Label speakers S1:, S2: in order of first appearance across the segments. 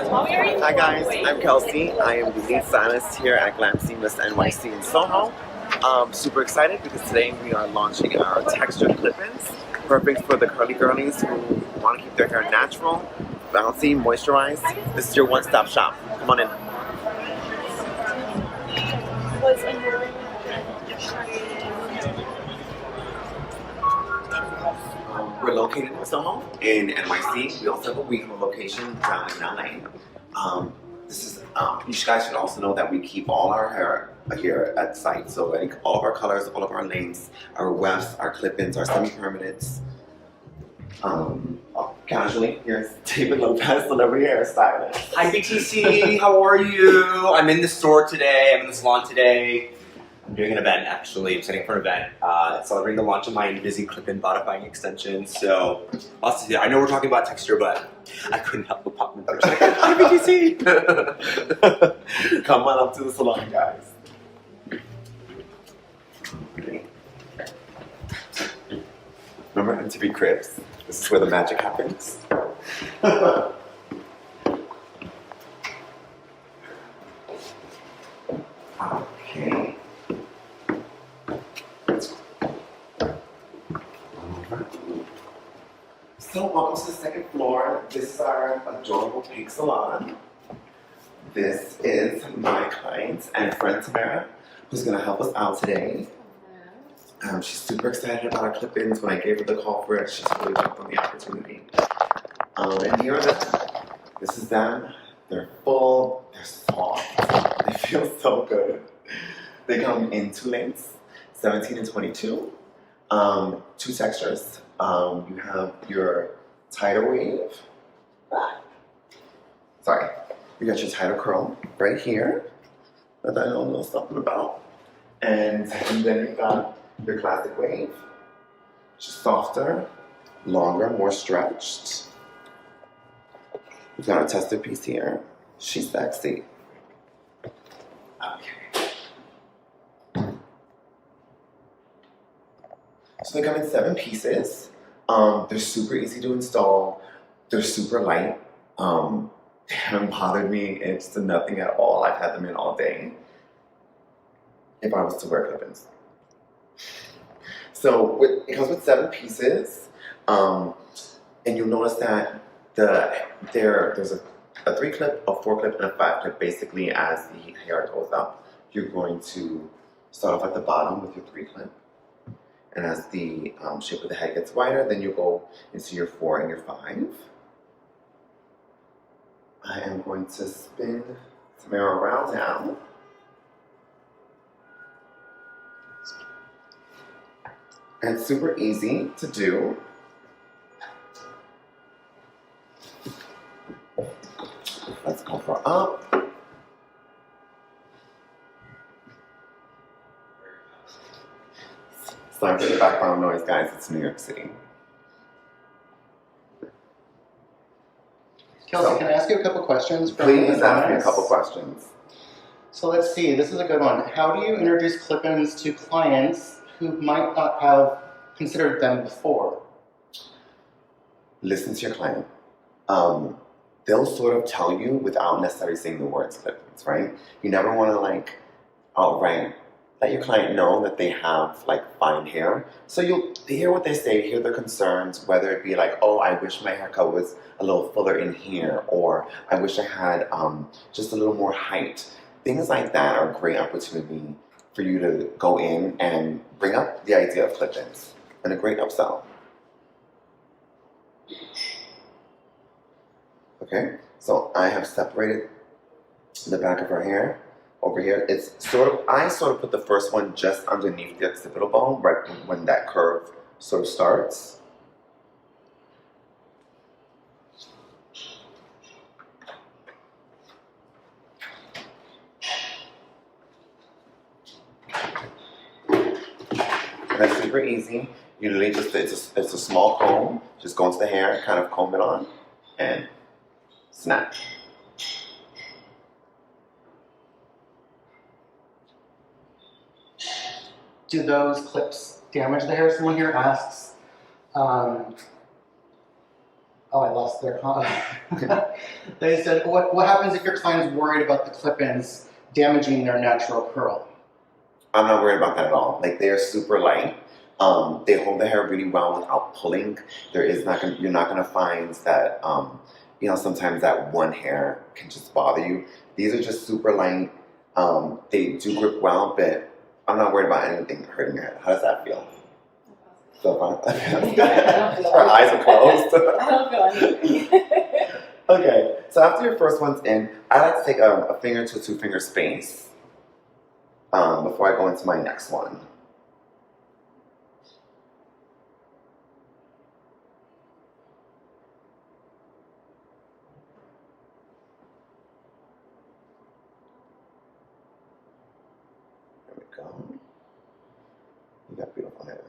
S1: Hi guys, I'm Kelsey. I am the lead stylist here at Glamseamless NYC in Soho. Super excited because today we are launching our textured clip-ins, perfect for the curly girlies who want to keep their hair natural, bouncy, moisturized. This is your one-stop shop. Come on in. We're located in Soho in NYC. We also have a regional location down in LA. You guys should also know that we keep all our hair here at site. So all of our colors, all of our lengths, our wefts, our clip-ins, our semi-permanents. Casually, here's David Lopez, celebrity hairstylist.
S2: Hi BTC, how are you? I'm in the store today, I'm in the salon today. I'm doing an event actually, I'm setting up for an event. Celebrating the launch of my Invisi clip-in bodifying extension. So, lots to do. I know we're talking about texture, but I couldn't help but pop in for a second. Hi BTC!
S1: Come on up to the salon, guys. Remember MTV Cribs? This is where the magic happens. Okay. So welcome to the second floor. This is our adorable pink salon. This is my client and friend Tamara, who's going to help us out today. She's super excited about our clip-ins. When I gave her the call for it, she's really jumped on the opportunity. And here are them. This is them. They're full, they're soft, they feel so good. They come in two lengths, 17 and 22. Two textures. You have your tighter wave. Sorry. You got your tighter curl right here that I know a little something about. And then you got your classic wave, just softer, longer, more stretched. We've got a tested piece here. She's sexy. Okay. So they come in 7 pieces. They're super easy to install. They're super light. They haven't bothered me. It's to nothing at all. I've had them in all day. If I was to wear clip-ins. So it comes with 7 pieces, and you'll notice that there's a 3-clip, a 4-clip, and a 5-clip. Basically, as the hair goes up, you're going to start off at the bottom with your 3-clip, and as the shape of the head gets wider, then you'll go into your 4 and your 5. I am going to spin Tamara around now. And it's super easy to do. Let's go for up. Sorry for the background noise, guys. It's New York City.
S3: Kelsey, can I ask you a couple questions?
S1: Please ask me a couple questions.
S3: So let's see, this is a good one. How do you introduce clip-ins to clients who might not have considered them before?
S1: Listen to your client. They'll sort of tell you without necessarily saying the words clip-ins, right? You never want to outright let your client know that they have fine hair. So you'll hear what they say, hear their concerns, whether it be oh, I wish my haircut was a little fuller in here, or I wish I had just a little more height. Things like that are a great opportunity for you to go in and bring up the idea of clip-ins, and a great upsell. Okay, so I have separated the back of her hair over here. It's I sort of put the first one just underneath the occipital bone, right when that curve sort of starts. And that's super easy. You literally it's a small comb. Just go into the hair, kind of comb it on, and snap.
S3: Do those clips damage the hair? Someone here asks, Oh, I lost their comment. They said, what happens if your client is worried about the clip-ins damaging their natural curl?
S1: I'm not worried about that at all. Like they're super light. They hold the hair really well without pulling. You're not gonna find that sometimes that one hair can just bother you. These are just super light. They do grip well, but I'm not worried about anything hurting your head. How does that feel? So fun. Her eyes are closed.
S4: I don't feel anything.
S1: Okay, so after your first one's in, I like to take a finger to 2 finger space before I go into my next one. There we go. You got beautiful hair.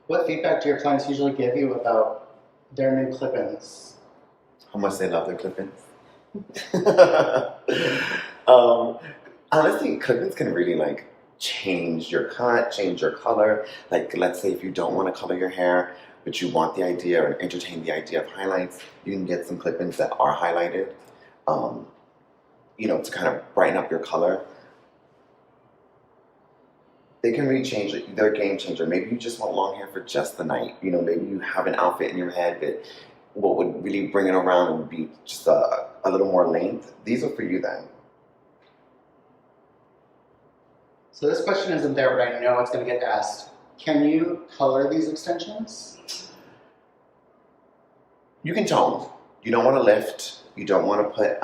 S3: What feedback do your clients usually give you about their new clip-ins?
S1: How much they love their clip-ins. Honestly, clip-ins can really like change your cut, change your color. Like let's say if you don't want to color your hair, but you want the idea or entertain the idea of highlights, you can get some clip-ins that are highlighted, to kind of brighten up your color. They can really change it. They're a game changer. Maybe you just want long hair for just the night. Maybe you have an outfit in your head that what would really bring it around and be just a little more length. These are for you then.
S3: So this question isn't there, but I know it's going to get asked. Can you color these extensions?
S1: You can tone. You don't want to lift. You don't want to put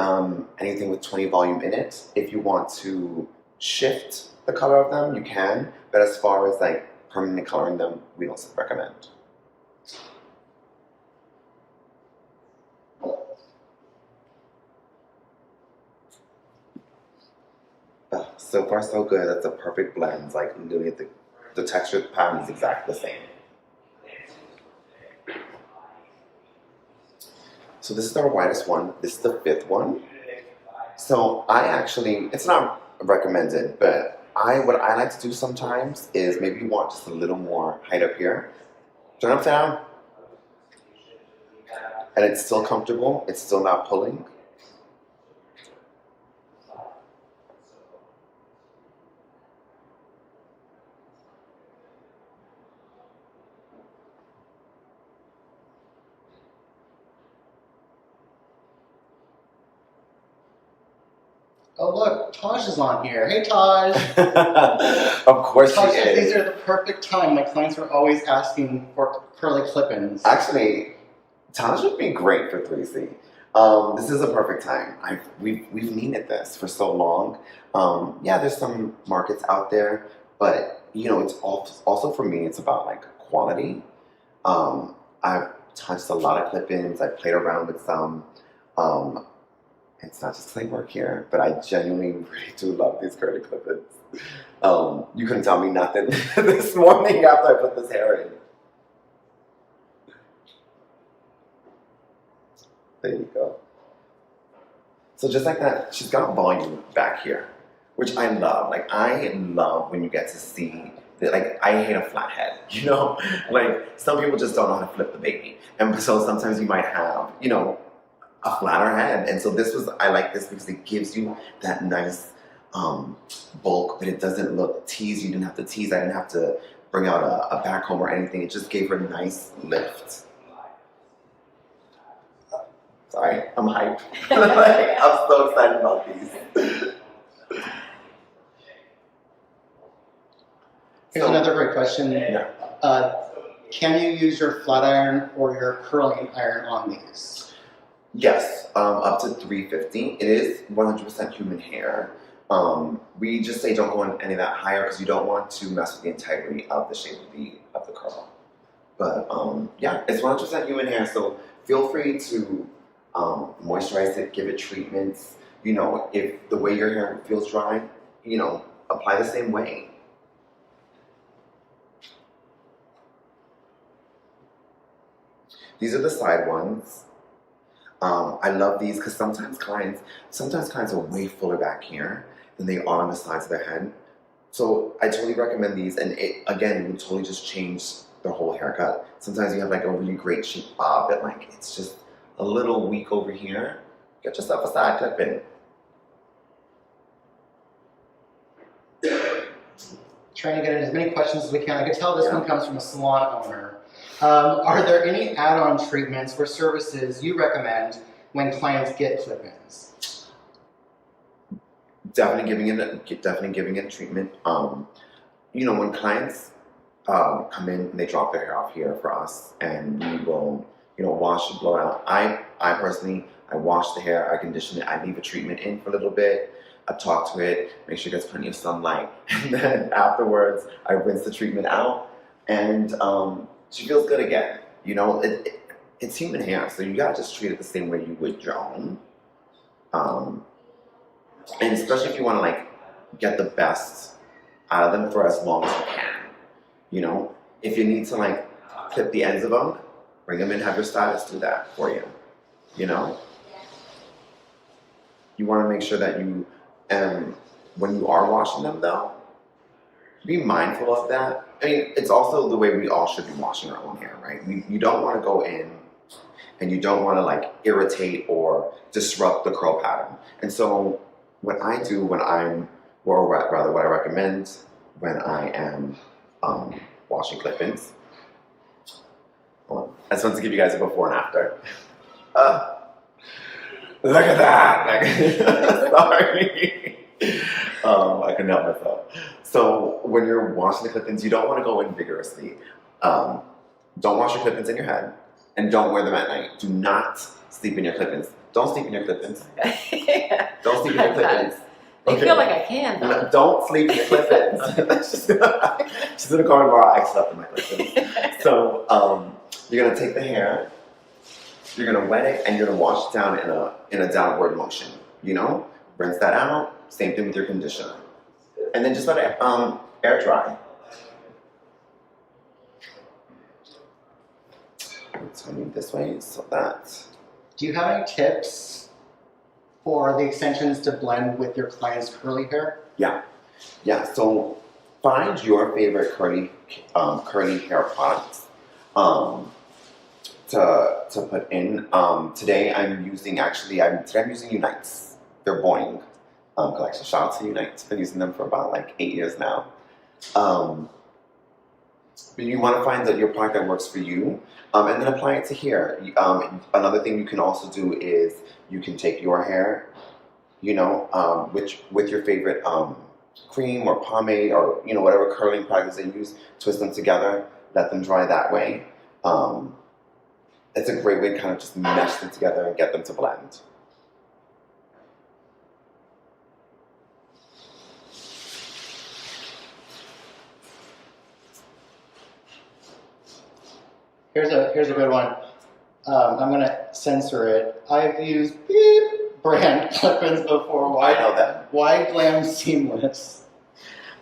S1: anything with 20 volume in it. If you want to shift the color of them, you can. But as far as like permanently coloring them, we don't recommend. So far so good. That's a perfect blend. Like literally the texture pattern is exactly the same. So this is our whitest one. This is the 5th one. So it's not recommended, but what I like to do sometimes is maybe you want just a little more height up here. Turn upside down. And it's still comfortable. It's still not pulling.
S3: Oh look, Taj is on here. Hey Taj!
S1: Of course she
S3: Taj,
S1: is.
S3: these are the perfect time. My clients are always asking for curly clip-ins.
S1: Actually, Taj would be great for 3C. This is a perfect time. We've needed this for so long. There's some markets out there, but it's also for me. It's about like quality. I've touched a lot of clip-ins. I've played around with some. It's not just because I work here, but I genuinely really do love these curly clip-ins. You couldn't tell me nothing this morning after I put this hair in. There you go. So just like that, she's got volume back here, which I love. Like I love when you get to see that. Like I hate a flat head, Like some people just don't know how to flip the baby, and so sometimes you might have, a flatter head. And so I like this because it gives you that nice bulk, but it doesn't look teased. You didn't have to tease. I didn't have to bring out a back comb or anything. It just gave her a nice lift. Sorry, I'm hyped. I'm so excited about these.
S3: Here's another great question.
S1: Yeah.
S3: Can you use your flat iron or your curling iron on these?
S1: Yes, up to 350. It is 100% human hair. We just say don't go on any of that higher because you don't want to mess with the integrity of the shape of the curl. But it's 100% human hair, so feel free to moisturize it, give it treatments. If the way your hair feels dry, apply the same way. These are the side ones. I love these because sometimes clients are way fuller back here than they are on the sides of their head. So I totally recommend these, and it would totally just change the whole haircut. Sometimes you have like a really great shape bob, but like it's just a little weak over here. Get yourself a side clip in.
S3: Trying to get in as many questions as we can. I can tell this one comes from a salon owner. Are there any add-on treatments or services you recommend when clients get clip-ins?
S1: Definitely giving it a treatment. You know, when clients come in and they drop their hair off here for us, and we will, you know, wash and blow it out. I personally, I wash the hair, I condition it, I leave a treatment in for a little bit. I talk to it, make sure it gets plenty of sunlight, and then afterwards I rinse the treatment out, and she feels good again. You know, it's human hair, so you gotta just treat it the same way you would your own. And especially if you want to like get the best out of them for as long as you can. You know, if you need to like clip the ends of them, bring them in, have your stylist do that for you. You know, you want to make sure that you, when you are washing them though, be mindful of that. I mean, it's also the way we all should be washing our own hair, right? You don't want to go in and you don't want to like irritate or disrupt the curl pattern. And so what I do when I'm, or rather what I recommend when I am washing clip-ins, I just want to give you guys a before and after. Look at that! Sorry. I couldn't help myself. So when you're washing the clip-ins, you don't want to go in vigorously. Don't wash your clip-ins in your head, and don't wear them at night. Do not sleep in your clip-ins. Don't sleep in your clip-ins. Don't sleep in your clip-ins.
S4: I feel like I can, though.
S1: Don't sleep in your clip-ins. She's gonna call me tomorrow. I slept in my clip-ins. So you're gonna take the hair, you're gonna wet it, and you're gonna wash it down in a downward motion. You know, rinse that out. Same thing with your conditioner, and then just let it air dry. Turn it this way so that.
S3: Do you have any tips for the extensions to blend with your client's curly hair?
S1: Yeah. So find your favorite curly hair products to put in. Today I'm using Unites. They're Boing collection. Shout out to Unites. Been using them for about like 8 years now. But you want to find your product that works for you, and then apply it to here. Another thing you can also do is you can take your hair, you know, with your favorite cream or pomade or, you know, whatever curling products they use, twist them together, let them dry that way. It's a great way to kind of just mesh them together and get them to blend.
S3: Here's a good one. I'm gonna censor it. I've used beep brand clip-ins before.
S1: I know that.
S3: Why Glamseamless?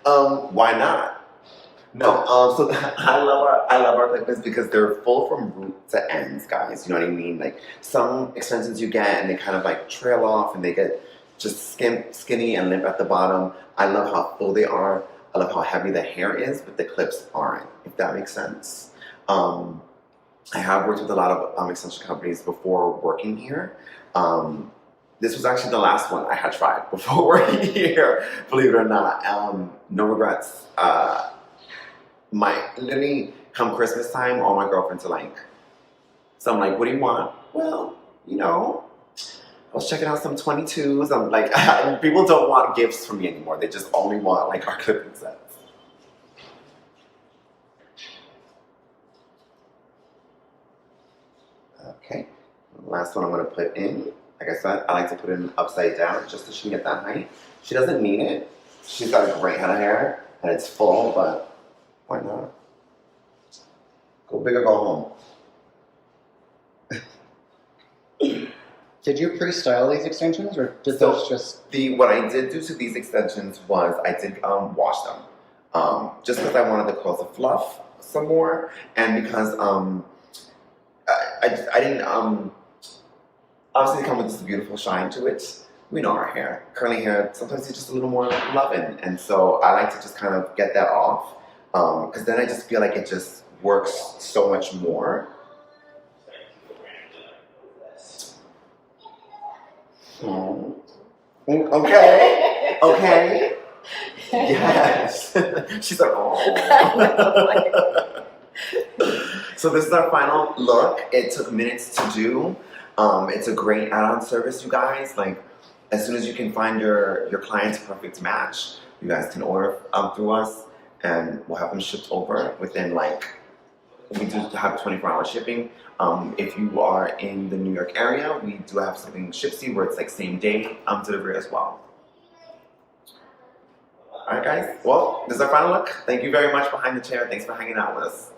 S1: Why not? No. So I love our clip-ins because they're full from root to ends, guys. You know what I mean? Like some extensions you get and they kind of like trail off and they get just skinny and limp at the bottom. I love how full they are. I love how heavy the hair is, but the clips aren't. If that makes sense. I have worked with a lot of extension companies before working here. This was actually the last one I had tried before working here, believe it or not. No regrets. Literally, come Christmas time, all my girlfriends are like, so I'm like, what do you want? Well, you know, I was checking out some 22s. I'm like, people don't want gifts from me anymore. They just only want like our clipping sets. Okay, last one I'm going to put in. Like I said, I like to put it upside down just so she can get that height. She doesn't need it. She's got a great head of hair and it's full, but why not? Go big or go home.
S3: Did you pre-style these extensions, or did those just?
S1: What I did do to these extensions was I did wash them, just because I wanted the curls to fluff some more, and because I didn't obviously come with this beautiful shine to it. we know our hair, curly hair, sometimes it's just a little more loving. And so I like to just kind of get that off because then I just feel like it just works so much more. Okay, okay. Yes. She's like, oh. So this is our final look. It took minutes to do. It's a great add-on service, you guys. Like, as soon as you can find your client's perfect match, you guys can order through us, and we'll have them shipped over within we do have 24-hour shipping. If you are in the New York area, we do have something Shipsy where it's like same day delivery as well. All right, guys. Well, this is our final look. Thank you very much behind the chair. Thanks for hanging out with us.